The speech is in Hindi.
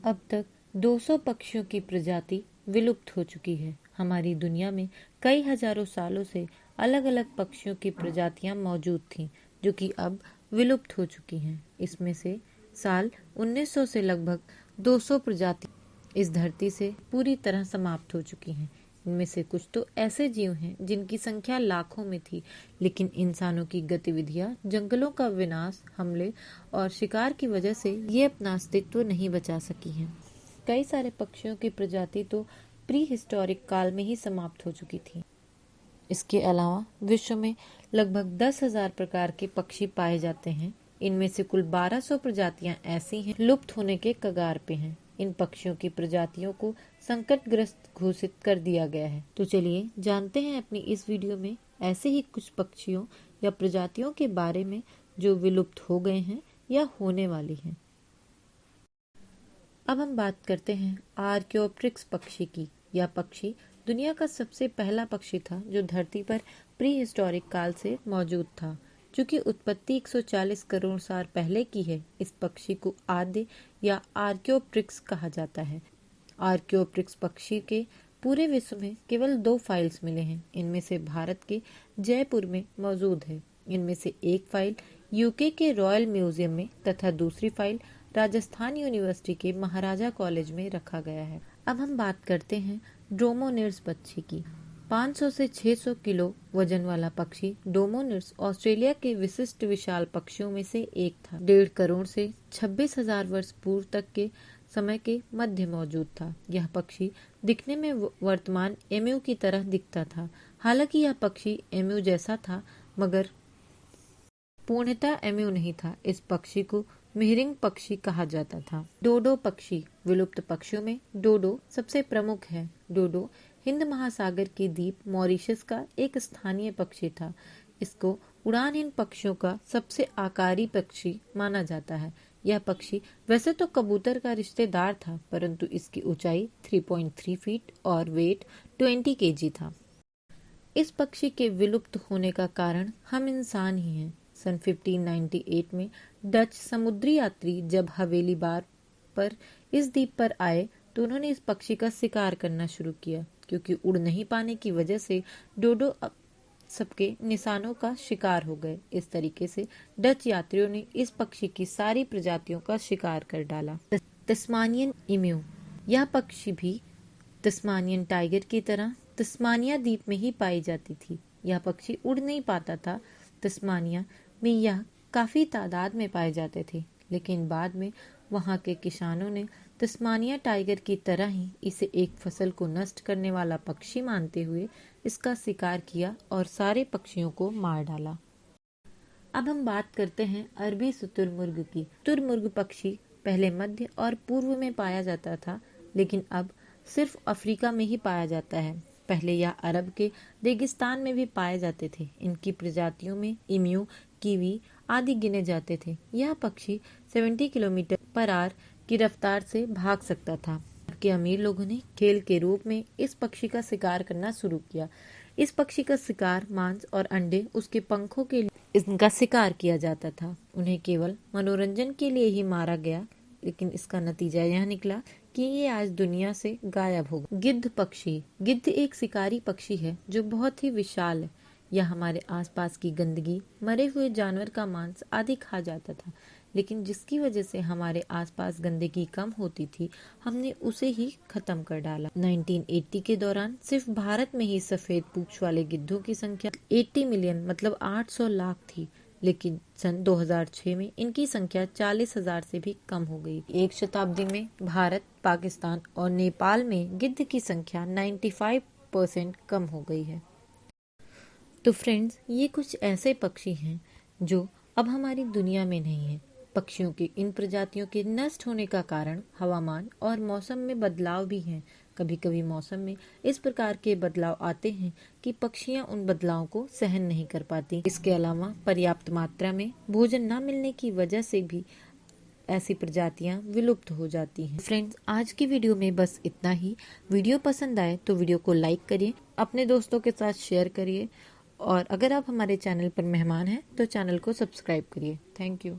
अब तक 200 पक्षियों की प्रजाति विलुप्त हो चुकी है। हमारी दुनिया में कई हजारों सालों से अलग अलग पक्षियों की प्रजातियां मौजूद थीं, जो कि अब विलुप्त हो चुकी हैं। इसमें से साल 1900 से लगभग 200 प्रजाति इस धरती से पूरी तरह समाप्त हो चुकी हैं। इनमें से कुछ तो ऐसे जीव हैं जिनकी संख्या लाखों में थी, लेकिन इंसानों की गतिविधियां, जंगलों का विनाश, हमले और शिकार की वजह से ये अपना अस्तित्व नहीं बचा सकी हैं। कई सारे पक्षियों की प्रजाति तो प्री हिस्टोरिक काल में ही समाप्त हो चुकी थी। इसके अलावा विश्व में लगभग 10,000 प्रकार के पक्षी पाए जाते हैं। इनमें से कुल 1200 प्रजातियां ऐसी हैं लुप्त होने के कगार पे हैं। इन पक्षियों की प्रजातियों को संकटग्रस्त घोषित कर दिया गया है। तो चलिए जानते हैं अपनी इस वीडियो में ऐसे ही कुछ पक्षियों या प्रजातियों के बारे में जो विलुप्त हो गए हैं या होने वाली हैं। अब हम बात करते हैं आर्कियोप्टेरिक्स पक्षी की। यह पक्षी दुनिया का सबसे पहला पक्षी था जो धरती पर प्री हिस्टोरिक काल से मौजूद था। चूंकि उत्पत्ति 140 करोड़ साल पहले की है, इस पक्षी को आद्य या आर्कियोप्टेरिक्स कहा जाता है। आर्कियोप्टेरिक्स पक्षी के पूरे विश्व में केवल 2 फाइल्स मिले हैं। इनमें से भारत के जयपुर में मौजूद है। इनमें से एक फाइल यूके के रॉयल म्यूजियम में तथा दूसरी फाइल राजस्थान यूनिवर्सिटी के महाराजा कॉलेज में रखा गया है। अब हम बात करते हैं ड्रोमोनिड्स पक्षी की। 500 से 600 किलो वजन वाला पक्षी डोमोनिड्स ऑस्ट्रेलिया के विशिष्ट विशाल पक्षियों में से एक था। 1.5 करोड़ से 26,000 वर्ष पूर्व तक के समय के मध्य मौजूद था। यह पक्षी दिखने में वर्तमान एम्यू की तरह दिखता था। हालांकि यह पक्षी एम्यू जैसा था, मगर पूर्णतः एम्यू नहीं था। इस पक्षी को मिहिरिंग पक्षी कहा जाता था। डोडो पक्षी। विलुप्त पक्षियों में डोडो सबसे प्रमुख है। डोडो हिंद महासागर के द्वीप मॉरिशस का एक स्थानीय पक्षी था। इसको उड़ानहीन पक्षियों का सबसे आकारी पक्षी माना जाता है। यह पक्षी वैसे तो कबूतर का रिश्तेदार था, परंतु इसकी ऊंचाई 3.3 फीट और वेट 20 केजी था। इस पक्षी के विलुप्त होने का कारण हम इंसान ही हैं। सन 1598 में डच समुद्री यात्री जब हवेली बार पर इस द्वीप पर आए तो उन्होंने इस पक्षी का शिकार करना शुरू किया। क्योंकि उड़ नहीं पाने की वजह से डोडो सबके निशानों का शिकार हो गए। इस तरीके से डच यात्रियों ने इस पक्षी की सारी प्रजातियों का शिकार कर डाला। तस्मानियन इम्यू। यह पक्षी भी तस्मानियन टाइगर की तरह तस्मानिया द्वीप में ही पाई जाती थी। यह पक्षी उड़ नहीं पाता था। तस्मानिया में यह काफी तादाद में पाए जाते थे, लेकिन बाद में वहां के किसानों ने तस्मानिया टाइगर की तरह ही इसे एक फसल को नष्ट करने वाला पक्षी मानते हुए इसका शिकार किया और सारे पक्षियों को मार डाला। अब हम बात करते हैं अरबी शुतुरमुर्ग की। शुतुरमुर्ग पक्षी पहले मध्य और पूर्व में पाया जाता था, लेकिन अब सिर्फ अफ्रीका में ही पाया जाता है। पहले यह अरब के रेगिस्तान में भी पाए जाते थे। इनकी प्रजातियों में इम्यू, कीवी आदि गिने जाते थे। यह पक्षी 70 किलोमीटर पर आवर की रफ्तार से भाग सकता था। के अमीर लोगों ने खेल के रूप में इस पक्षी का शिकार करना शुरू किया। इस पक्षी का शिकार मांस और अंडे, उसके पंखों के लिए इनका शिकार किया जाता था। उन्हें केवल मनोरंजन के लिए ही मारा गया, लेकिन इसका नतीजा यह निकला कि ये आज दुनिया से गायब हो गए। गिद्ध पक्षी। गिद्ध एक शिकारी पक्षी है जो बहुत ही विशाल है। यह हमारे आसपास की गंदगी, मरे हुए जानवर का मांस आदि खा जाता था, लेकिन जिसकी वजह से हमारे आसपास गंदगी कम होती थी, हमने उसे ही खत्म कर डाला। 1980 के दौरान सिर्फ भारत में ही सफेद पूंछ वाले गिद्धों की संख्या 80 मिलियन मतलब 800 लाख थी, लेकिन सन 2006 में इनकी संख्या 40,000 से भी कम हो गई। एक शताब्दी में भारत, पाकिस्तान और नेपाल में गिद्ध की संख्या 95% कम हो गई है। तो फ्रेंड्स, ये कुछ ऐसे पक्षी हैं जो अब हमारी दुनिया में नहीं है। पक्षियों की इन प्रजातियों के नष्ट होने का कारण हवामान और मौसम में बदलाव भी हैं। कभी कभी मौसम में इस प्रकार के बदलाव आते हैं कि पक्षियां उन बदलावों को सहन नहीं कर पाती। इसके अलावा पर्याप्त मात्रा में भोजन न मिलने की वजह से भी ऐसी प्रजातियां विलुप्त हो जाती हैं। फ्रेंड्स, आज की वीडियो में बस इतना ही। वीडियो पसंद आए तो वीडियो को लाइक करिए, अपने दोस्तों के साथ शेयर करिए और अगर आप हमारे चैनल पर मेहमान हैं तो चैनल को सब्सक्राइब करिए। Thank you.